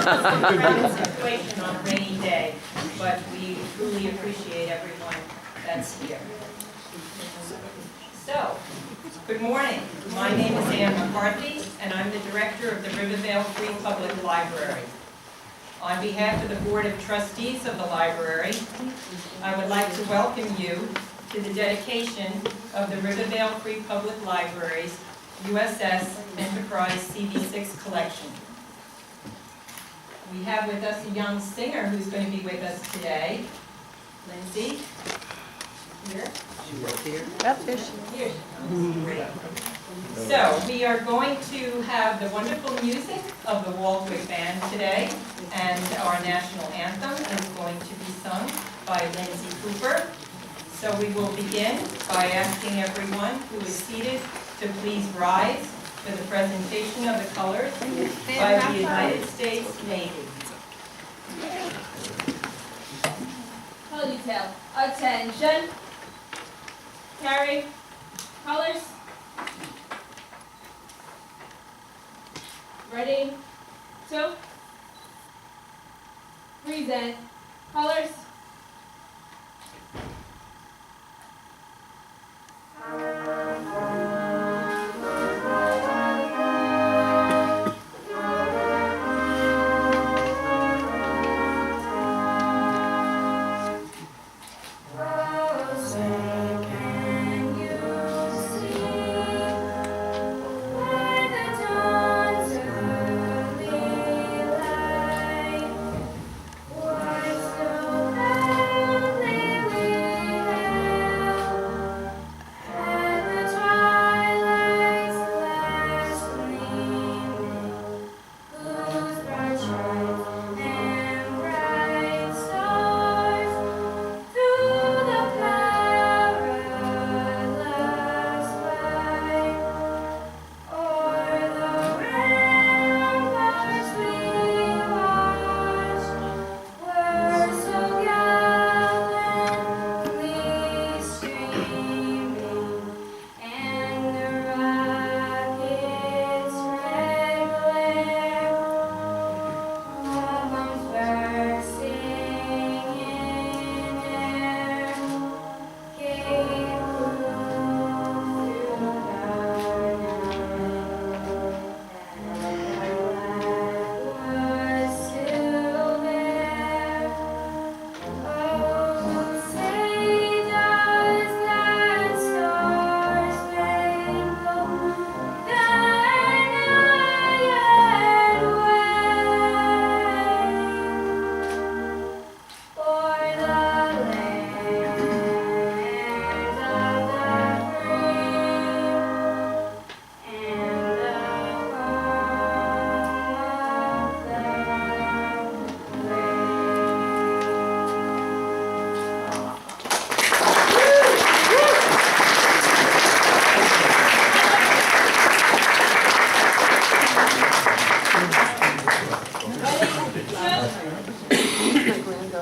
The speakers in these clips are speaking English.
crowded situation on a rainy day, but we truly appreciate everyone that's here. So, good morning. My name is Ann McCarthy, and I'm the director of the Rivervale Free Public Library. On behalf of the Board of Trustees of the library, I would like to welcome you to the dedication of the Rivervale Free Public Library's USS Enterprise CV6 collection. We have with us a young singer who's going to be with us today. Lindsay, here. Yep, there she Here. Great. So, we are going to have the wonderful music of the Waldwick Band today, and our national anthem is going to be sung by Lindsay Cooper. So we will begin by asking everyone who is seated to please rise for the presentation of the colors by the United States Navy. Color detail. Attention. Carry. Colors. Ready. 2. Present. Colors.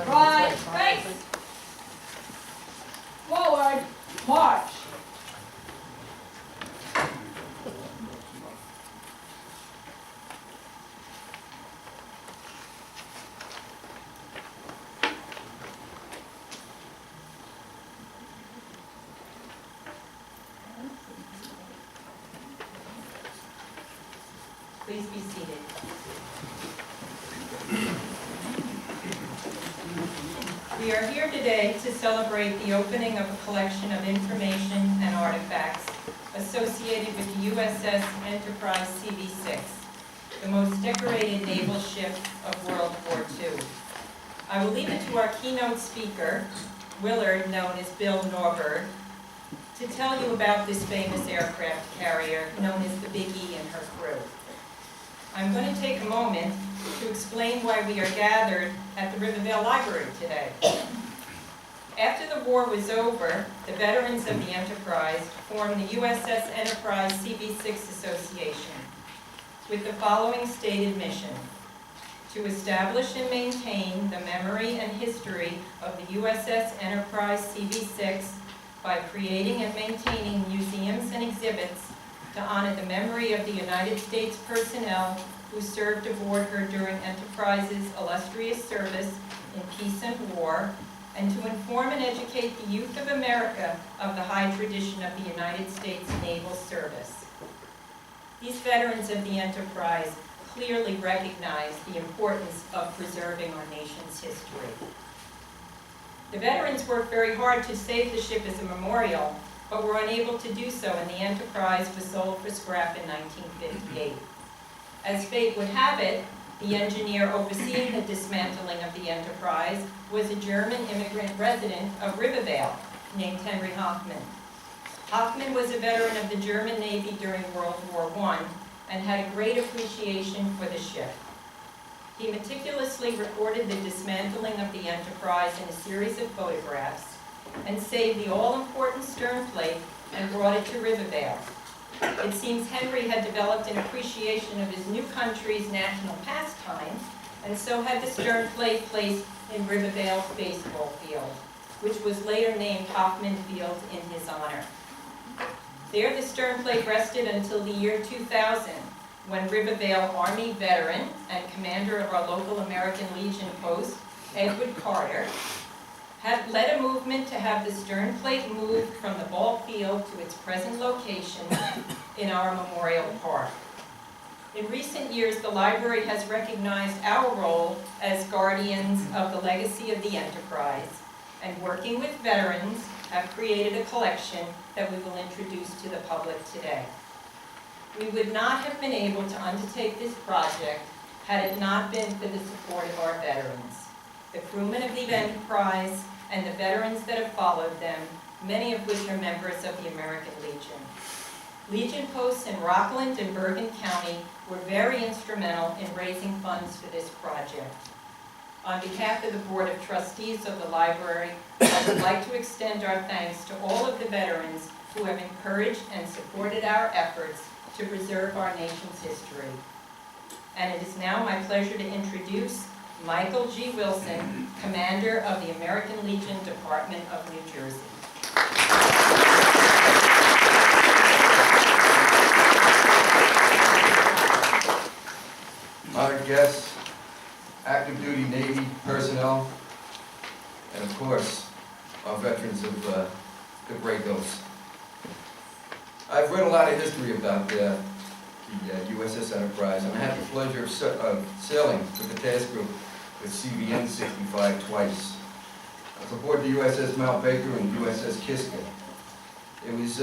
Right, face. Forward, march. Please be seated. We are here today to celebrate the opening of a collection of information and artifacts associated with the USS Enterprise CV6, the most decorated naval ship of World War II. I will leave it to our keynote speaker, Willard, known as Bill Norberg, to tell you about this famous aircraft carrier known as the Big E and her crew. I'm going to take a moment to explain why we are gathered at the Rivervale Library today. After the war was over, the veterans of the Enterprise formed the USS Enterprise CV6 Association with the following stated mission: to establish and maintain the memory and history of the USS Enterprise CV6 by creating and maintaining museums and exhibits to honor the memory of the United States personnel who served aboard her during Enterprise's illustrious service in peace and war, and to inform and educate the youth of America of the high tradition of the United States Naval Service. These veterans of the Enterprise clearly recognize the importance of preserving our nation's history. The veterans worked very hard to save the ship as a memorial, but were unable to do so, and the Enterprise was sold for scrap in 1958. As fate would have it, the engineer overseeing the dismantling of the Enterprise was a German immigrant resident of Rivervale named Henry Hoffman. Hoffman was a veteran of the German Navy during World War I and had a great appreciation for the ship. He meticulously recorded the dismantling of the Enterprise in a series of photographs and saved the all-important stern plate and brought it to Rivervale. It seems Henry had developed an appreciation of his new country's national pastime, and so had the stern plate placed in Rivervale's baseball field, which was later named Hoffman Field in his honor. There the stern plate rested until the year 2000, when Rivervale Army veteran and commander of our local American Legion post, Edward Carter, had led a movement to have the stern plate moved from the ball field to its present location in our Memorial Park. In recent years, the library has recognized our role as guardians of the legacy of the Enterprise, and working with veterans, have created a collection that we will introduce to the public today. We would not have been able to undertake this project had it not been for the support of our veterans, the crewmen of the Enterprise, and the veterans that have followed them, many of which are members of the American Legion. Legion posts in Rockland and Bergen County were very instrumental in raising funds for this project. On behalf of the Board of Trustees of the library, I would like to extend our thanks to all of the veterans who have encouraged and supported our efforts to preserve our nation's history. And it is now my pleasure to introduce Michael G. Wilson, Commander of the American Legion Department of New Jersey. Honored guests, active duty Navy personnel, and of course, our veterans of the Gracos. I've read a lot of history about the USS Enterprise, and I had the pleasure of sailing with the task group with CVN 65 twice. I was aboard the USS Mount Baker and USS Kiska. It was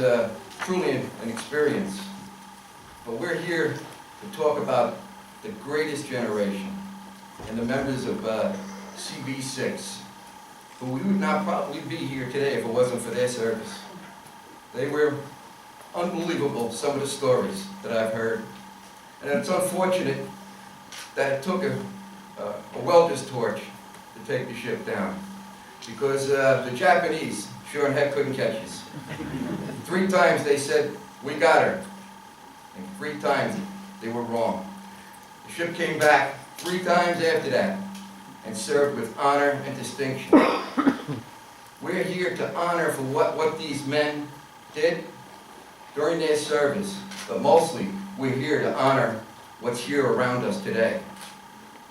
truly an experience. But we're here to talk about the greatest generation and the members of CV6, who we would not probably be here today if it wasn't for their service. They were unbelievable, some of the stories that I've heard. And it's unfortunate that it took a welder's torch to take the ship down, because the Japanese sure in heck couldn't catch us. 3 times they said, "We got her," and 3 times they were wrong. The ship came back 3 times after that and served with honor and distinction. We're here to honor for what these men did during their service, but mostly we're here to honor what's here around us today.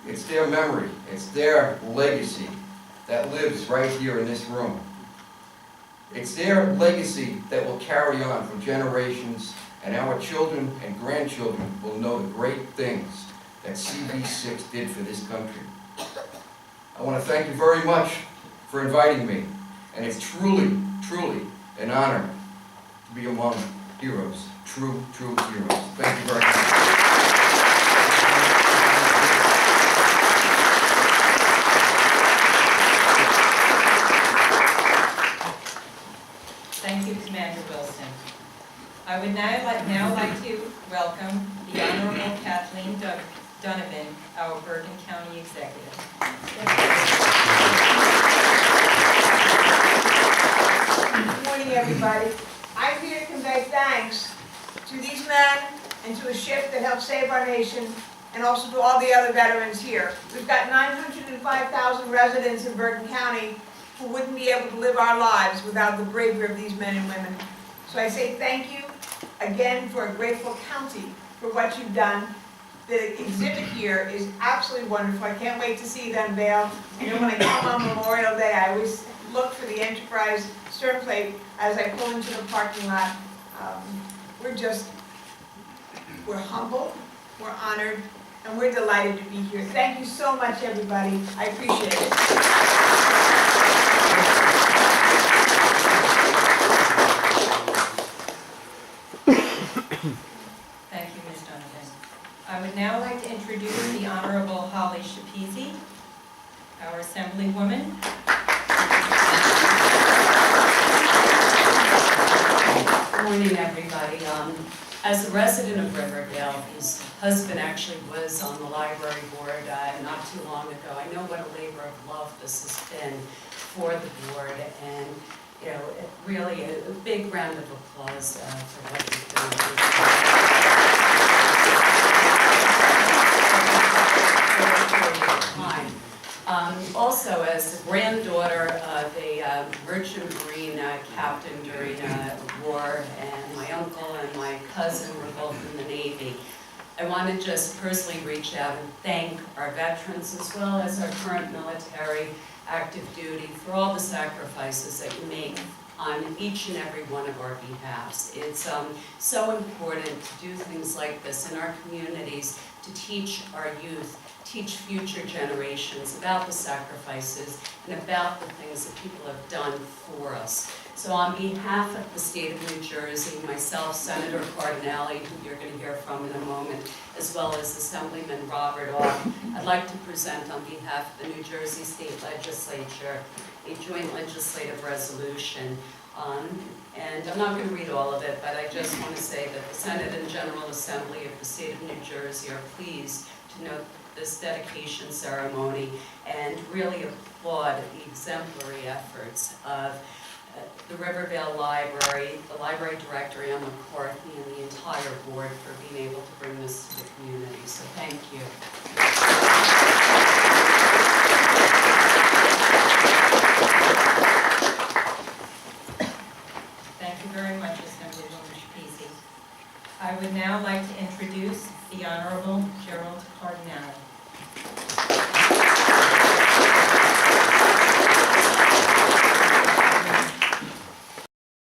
It's their memory, it's their legacy that lives right here in this room. It's their legacy that will carry on for generations, and our children and grandchildren will know the great things that CV6 did for this country. I want to thank you very much for inviting me, and it's truly, truly an honor to be among heroes, true heroes. Thank you very much. Thank you, Commander Wilson. I would now like to welcome the Honorable Kathleen Donovan, our Bergen County Executive. Good morning, everybody. I'm here to convey thanks to these men and to a ship that helped save our nation, and also to all the other veterans here. We've got 905,000 residents in Bergen County who wouldn't be able to live our lives without the bravery of these men and women. So I say thank you again for a grateful county for what you've done, the exhibit here is absolutely wonderful. I can't wait to see it unveiled. I know when I come on Memorial Day, I always look for the Enterprise stern plate as I pull into the parking lot. We're humbled, we're honored, and we're delighted to be here. Thank you so much, everybody. I appreciate it. Thank you, Ms. Donovan. I would now like to introduce the Honorable Holly Shapezi, our Assemblywoman. Good morning, everybody. As a resident of Riverdale, whose husband actually was on the library board not too long ago, I know what a labor of love this has been for the board, and really a big round of applause for what you've done. Also, as the granddaughter of a merchant marine captain during war, and my uncle and my cousin were both in the Navy, I want to just personally reach out and thank our veterans as well as our current military active duty for all the sacrifices that you make on each and every one of our behalves. It's so important to do things like this in our communities, to teach our youth, teach future generations about the sacrifices and about the things that people have done for us. So on behalf of the state of New Jersey, myself, Senator Cardinale, who you're going to hear from in a moment, as well as Assemblyman Robert Orr, I'd like to present on behalf of the New Jersey State Legislature a joint legislative resolution. And I'm not going to read all of it, but I just want to say that the Senate and General Assembly of the state of New Jersey are pleased to note this dedication ceremony and really applaud the exemplary efforts of the Rivervale Library, the library director, Ann McCarthy, and the entire board for being able to bring this to the community. So thank you. Thank you very much, Assemblywoman Shapezi. I would now like to introduce the Honorable Gerald Cardinale.